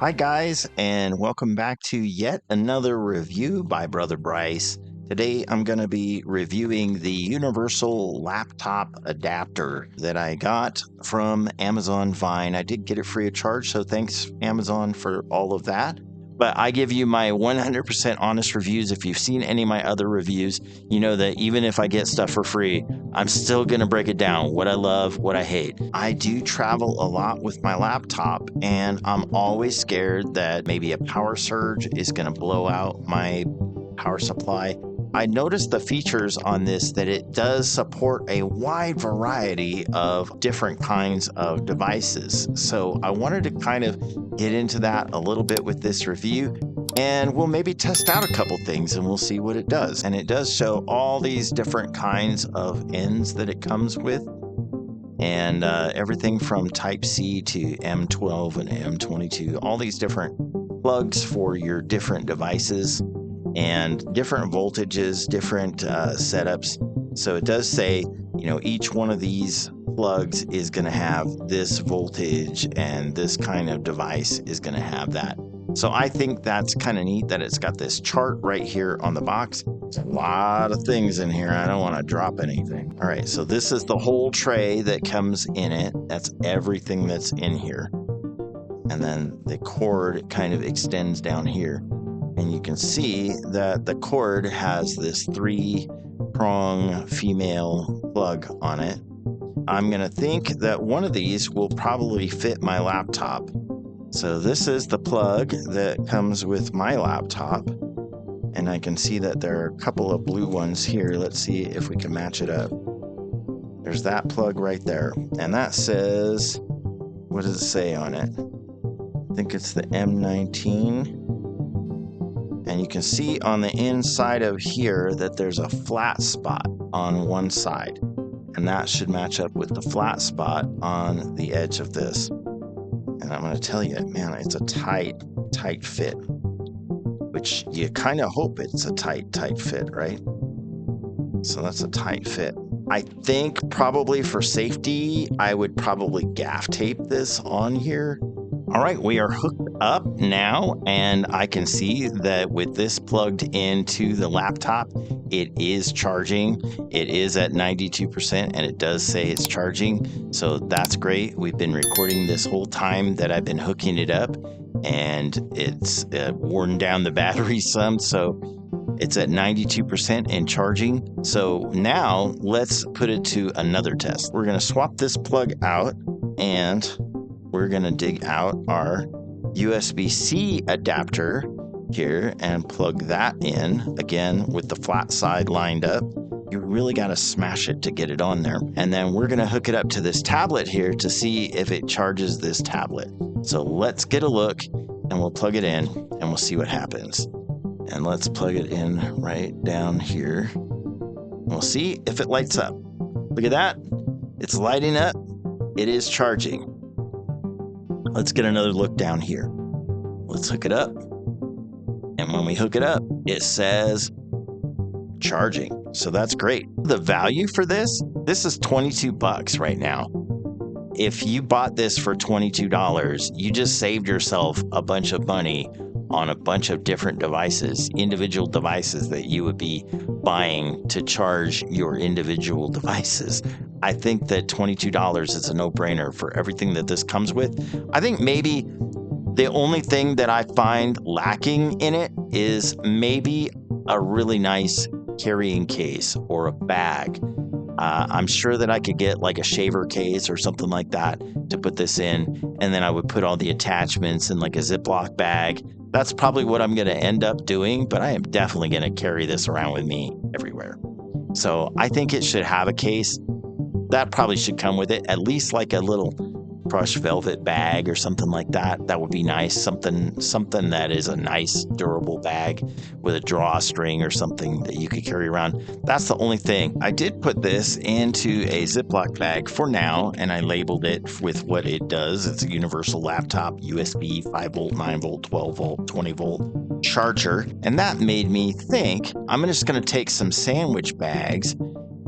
Hi guys, and welcome back to yet another review by Brother Bryce. Today I'm going to be reviewing the universal laptop adapter that I got from Amazon Vine. I did get it free of charge, so thanks Amazon for all of that. But I give you my 100% honest reviews. If you've seen any of my other reviews, you know that even if I get stuff for free, I'm still going to break it down, what I love, what I hate. I do travel a lot with my laptop, and I'm always scared that maybe a power surge is going to blow out my power supply. I noticed the features on this that it does support a wide variety of different kinds of devices. So I wanted to kind of get into that a little bit with this review, and we'll maybe test out a couple things and we'll see what it does. And it does show all these different kinds of ends that it comes with, and everything from Type-C to M12 and M22, all these different plugs for your different devices and different voltages, different setups. So it does say, you know, each one of these plugs is going to have this voltage, and this kind of device is going to have that. So I think that's kind of neat that it's got this chart right here on the box. There's a lot of things in here. I don't want to drop anything. All right, so this is the whole tray that comes in it. That's everything that's in here. And then the cord kind of extends down here. And you can see that the cord has this 3-prong female plug on it. I'm going to think that one of these will probably fit my laptop. So this is the plug that comes with my laptop. And I can see that there are a couple of blue ones here. Let's see if we can match it up. There's that plug right there. And that says, what does it say on it? I think it's the M19. And you can see on the inside of here that there's a flat spot on one side. And that should match up with the flat spot on the edge of this. And I'm going to tell you, man, it's a tight fit. Which you kind of hope it's a tight fit, right? So that's a tight fit. I think probably for safety, I would probably gaff tape this on here. All right, we are hooked up now, and I can see that with this plugged into the laptop, it is charging. It is at 92%, and it does say it's charging, so that's great. We've been recording this whole time that I've been hooking it up, and it's worn down the battery some, so it's at 92% and charging. So now let's put it to another test. We're going to swap this plug out, and we're going to dig out our USB-C adapter here and plug that in, again with the flat side lined up. You really got to smash it to get it on there. And then we're going to hook it up to this tablet here to see if it charges this tablet. So let's get a look, and we'll plug it in and we'll see what happens. And let's plug it in right down here. We'll see if it lights up. Look at that. It's lighting up. It is charging. Let's get another look down here. Let's hook it up. And when we hook it up, it says charging. So that's great. The value for this is $22 right now. If you bought this for $22, you just saved yourself a bunch of money on a bunch of different devices, individual devices that you would be buying to charge your individual devices. I think that $22 is a no-brainer for everything that this comes with. I think maybe the only thing that I find lacking in it is maybe a really nice carrying case or a bag. I'm sure that I could get like a shaver case or something like that to put this in, and then I would put all the attachments in like a Ziploc bag. That's probably what I'm going to end up doing, but I am definitely going to carry this around with me everywhere. So I think it should have a case. That probably should come with it, at least like a little crushed velvet bag or something like that. That would be nice. Something that is a nice durable bag with a drawstring or something that you could carry around. That's the only thing. I did put this into a Ziploc bag for now, and I labeled it with what it does. It's a universal laptop, USB, 5 volt, 9 volt, 12 volt, 20 volt charger. And that made me think I'm just going to take some sandwich bags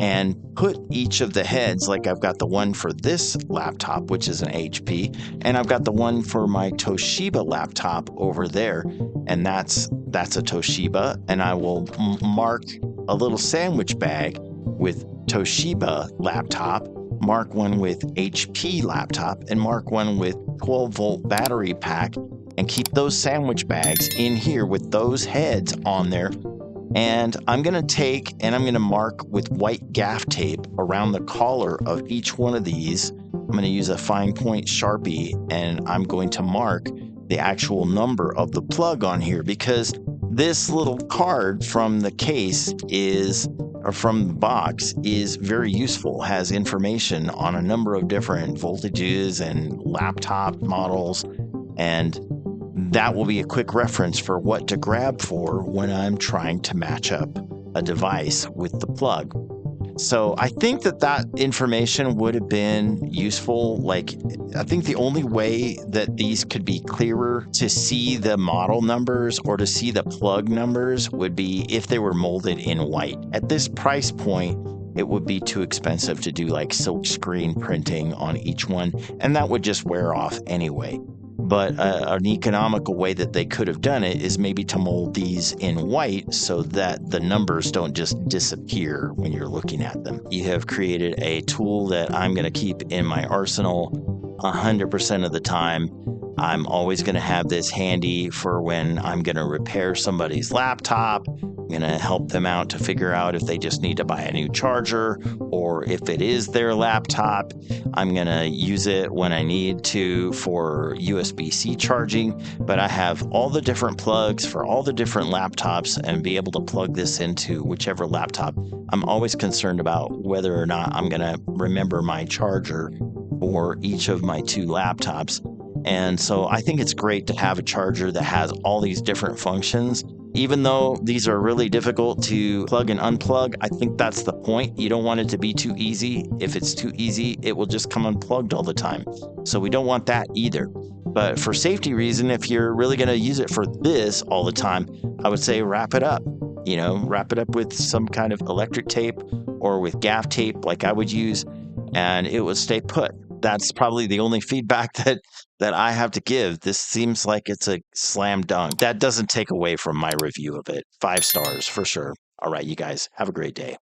and put each of the heads, like I've got the one for this laptop, which is an HP, and I've got the one for my Toshiba laptop over there, and that's a Toshiba, and I will mark a little sandwich bag with Toshiba laptop, mark one with HP laptop, and mark one with 12-volt battery pack, and keep those sandwich bags in here with those heads on there. And I'm going to take and I'm going to mark with white gaff tape around the collar of each one of these. I'm going to use a fine point Sharpie, and I'm going to mark the actual number of the plug on here, because this little card from the case or from the box is very useful, has information on a number of different voltages and laptop models, and that will be a quick reference for what to grab for when I'm trying to match up a device with the plug. So I think that information would have been useful. Like, I think the only way that these could be clearer to see the model numbers or to see the plug numbers would be if they were molded in white. At this price point, it would be too expensive to do like silk screen printing on each one, and that would just wear off anyway. But an economical way that they could have done it is maybe to mold these in white so that the numbers don't just disappear when you're looking at them. You have created a tool that I'm going to keep in my arsenal 100% of the time. I'm always going to have this handy for when I'm going to repair somebody's laptop. I'm going to help them out to figure out if they just need to buy a new charger, or if it is their laptop. I'm going to use it when I need to for USB-C charging, but I have all the different plugs for all the different laptops and be able to plug this into whichever laptop. I'm always concerned about whether or not I'm going to remember my charger for each of my two laptops. And so I think it's great to have a charger that has all these different functions. Even though these are really difficult to plug and unplug, I think that's the point. You don't want it to be too easy. If it's too easy, it will just come unplugged all the time. So we don't want that either. But for safety reason, if you're really going to use it for this all the time, I would say wrap it up. Wrap it up with some kind of electric tape or with gaff tape like I would use, and it will stay put. That's probably the only feedback that I have to give. This seems like it's a slam dunk. That doesn't take away from my review of it. 5 stars for sure. All right, you guys, have a great day.